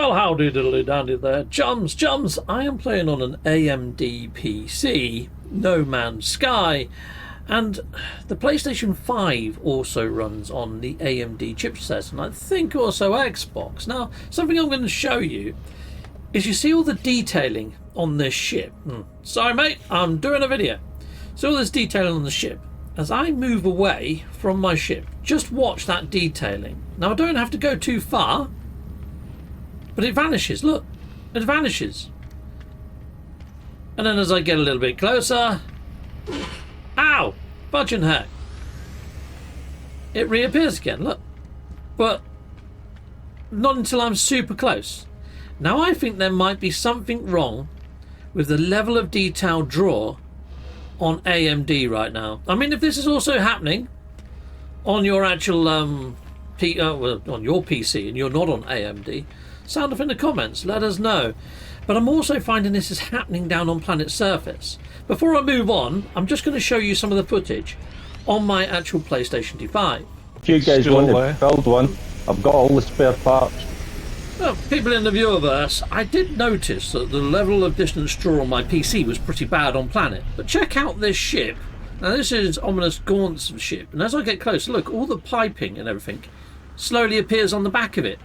Well, howdy diddly dandy there, chums. I am playing on an AMD PC, No Man's Sky, and the PlayStation 5 also runs on the AMD chipset, and I think also Xbox. Now, something I'm going to show you is you see all the detailing on this ship. Sorry, mate, I'm doing a video. So all this detailing on the ship. As I move away from my ship, just watch that detailing. Now, I don't have to go too far, but it vanishes. Look, it vanishes. And then as I get a little bit closer, ow, fudging heck, it reappears again. Look, but not until I'm super close. Now I think there might be something wrong with the level of detail draw on AMD right now. I mean, if this is also happening on your actual on your PC and you're not on AMD, sound off in the comments, let us know. But I'm also finding this is happening down on planet's surface. Before I move on, I'm just going to show you some of the footage on my actual PlayStation 5. If you guys want to build one, I've got all the spare parts. Well, people in the viewerverse, I did notice that the level of distance draw on my PC was pretty bad on planet. But check out this ship. Now this is Ominous Gaunt's ship, and as I get closer, look, all the piping and everything slowly appears on the back of it,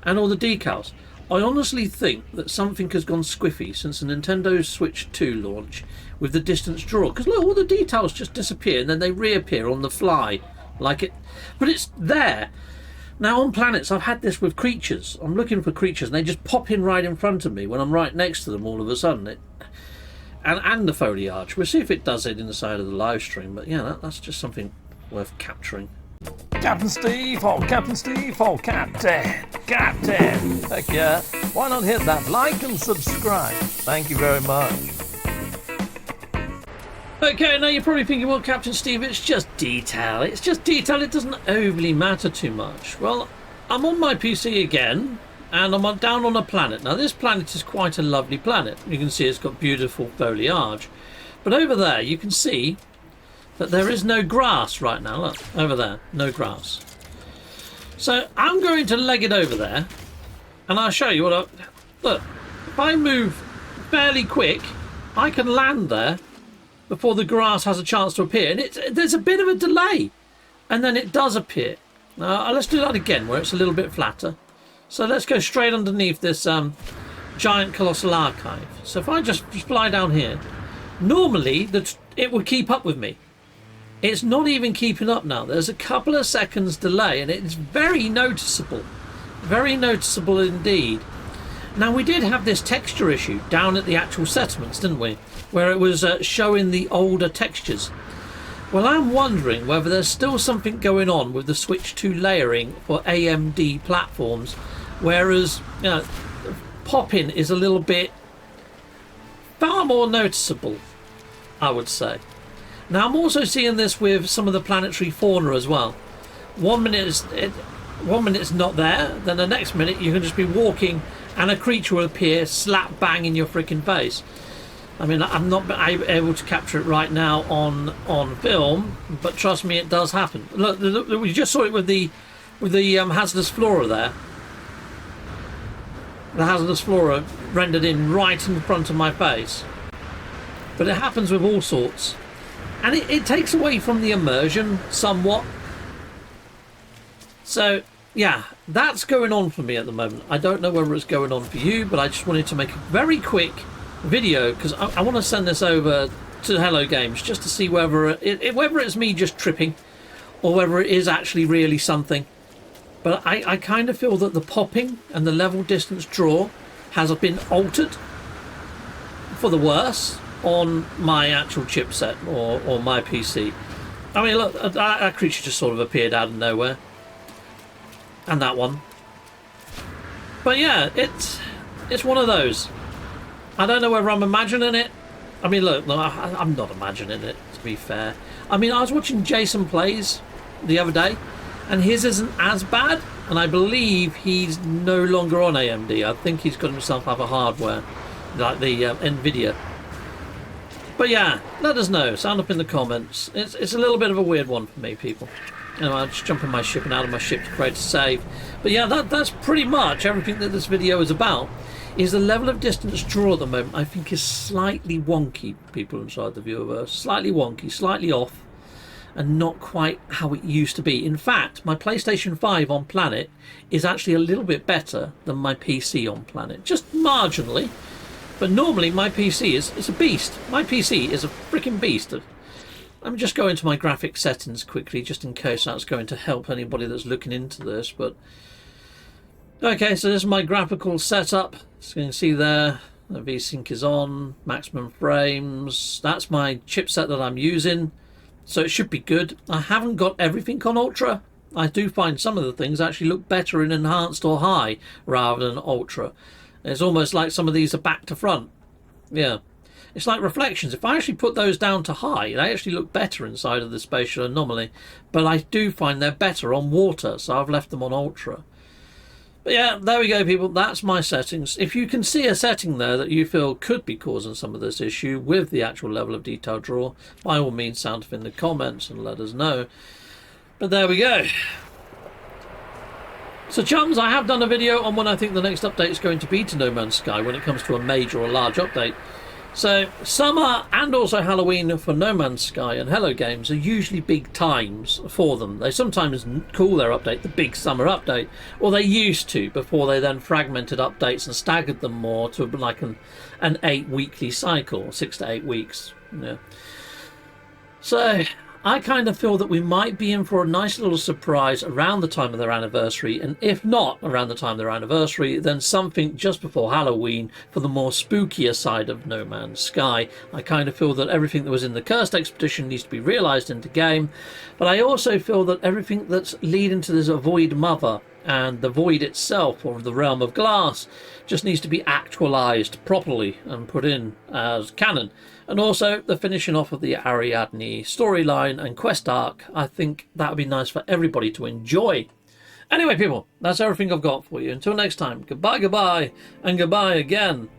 and all the decals. I honestly think that something has gone squiffy since the Nintendo Switch 2 launch with the distance draw. Because look, all the details just disappear and then they reappear on the fly, like it. But it's there. Now on planets, I've had this with creatures. I'm looking for creatures and they just pop in right in front of me when I'm right next to them all of a sudden. And the foliage. We'll see if it does it inside of the live stream. But yeah, that's just something worth capturing. Captain Steve, oh Captain Steve, oh Captain. Heck yeah. Why not hit that like and subscribe? Thank you very much. Okay, now you're probably thinking, well, Captain Steve, it's just detail. It's just detail. It doesn't overly matter too much. Well, I'm on my PC again, and I'm down on a planet. Now, this planet is quite a lovely planet. You can see it's got beautiful foliage. But over there, you can see that there is no grass right now. Look, over there, no grass. So I'm going to leg it over there, and I'll show you what look, if I move fairly quick, I can land there before the grass has a chance to appear. And there's a bit of a delay, and then it does appear. Now, let's do that again, where it's a little bit flatter. So let's go straight underneath this giant colossal archive. So if I just fly down here, normally it would keep up with me. It's not even keeping up now. There's a couple of seconds delay, and it's very noticeable indeed. Now, we did have this texture issue down at the actual settlements, didn't we, where it was showing the older textures. Well, I'm wondering whether there's still something going on with the Switch 2 layering for AMD platforms, whereas pop-in is a little bit far more noticeable, I would say. Now, I'm also seeing this with some of the planetary fauna as well. 1 minute it's not there, then the next minute you can just be walking and a creature will appear slap bang in your freaking face. I mean, I'm not able to capture it right now on film, but trust me, it does happen. Look, we just saw it with the hazardous flora there. The hazardous flora rendered in right in front of my face. But it happens with all sorts. And it takes away from the immersion somewhat. So, yeah, that's going on for me at the moment. I don't know whether it's going on for you, but I just wanted to make a very quick video because I want to send this over to Hello Games just to see whether whether it's me just tripping or whether it is actually really something. But I kind of feel that the popping and the level distance draw has been altered for the worse on my actual chipset or my PC. I mean, look, that creature just sort of appeared out of nowhere. And that one. But yeah, it's one of those. I don't know whether I'm imagining it. I mean, look, no, I'm not imagining it, to be fair. I mean, I was watching Jason Plays the other day, and his isn't as bad, and I believe he's no longer on AMD. I think he's got himself other hardware, like the NVIDIA. But yeah, let us know. Sound up in the comments. It's a little bit of a weird one for me, people. I'll just jump in my ship and out of my ship to create a save. But yeah, that's pretty much everything that this video is about. Is the level of distance draw at the moment, I think, is slightly wonky, people inside the viewerverse. Slightly wonky, slightly off, and not quite how it used to be. In fact, my PlayStation 5 on Planet is actually a little bit better than my PC on Planet. Just marginally. But normally my PC is a beast. My PC is a freaking beast. Let me just go into my graphic settings quickly, just in case that's going to help anybody that's looking into this. But okay, so this is my graphical setup. So you can see there, the VSync is on, maximum frames. That's my chipset that I'm using. So it should be good. I haven't got everything on Ultra. I do find some of the things actually look better in Enhanced or High rather than Ultra. It's almost like some of these are back to front. Yeah. It's like reflections. If I actually put those down to high, they actually look better inside of the spatial anomaly. But I do find they're better on water, so I've left them on Ultra. But yeah, there we go, people. That's my settings. If you can see a setting there that you feel could be causing some of this issue with the actual level of detail draw, by all means, sound off in the comments and let us know. But there we go. So, chums, I have done a video on when I think the next update is going to be to No Man's Sky when it comes to a major or large update. So, summer and also Halloween for No Man's Sky and Hello Games are usually big times for them. They sometimes call their update the big summer update, or they used to before they then fragmented updates and staggered them more to like an 8-weekly cycle, 6 to 8 weeks. Yeah. So, I kind of feel that we might be in for a nice little surprise around the time of their anniversary, and if not around the time of their anniversary, then something just before Halloween for the more spookier side of No Man's Sky. I kind of feel that everything that was in the Cursed Expedition needs to be realised into game, but I also feel that everything that's leading to this Void Mother and the Void itself, or the Realm of Glass, just needs to be actualised properly and put in as canon. And also the finishing off of the Ariadne storyline and quest arc, I think that would be nice for everybody to enjoy. Anyway, people, that's everything I've got for you. Until next time, goodbye, goodbye, and goodbye again.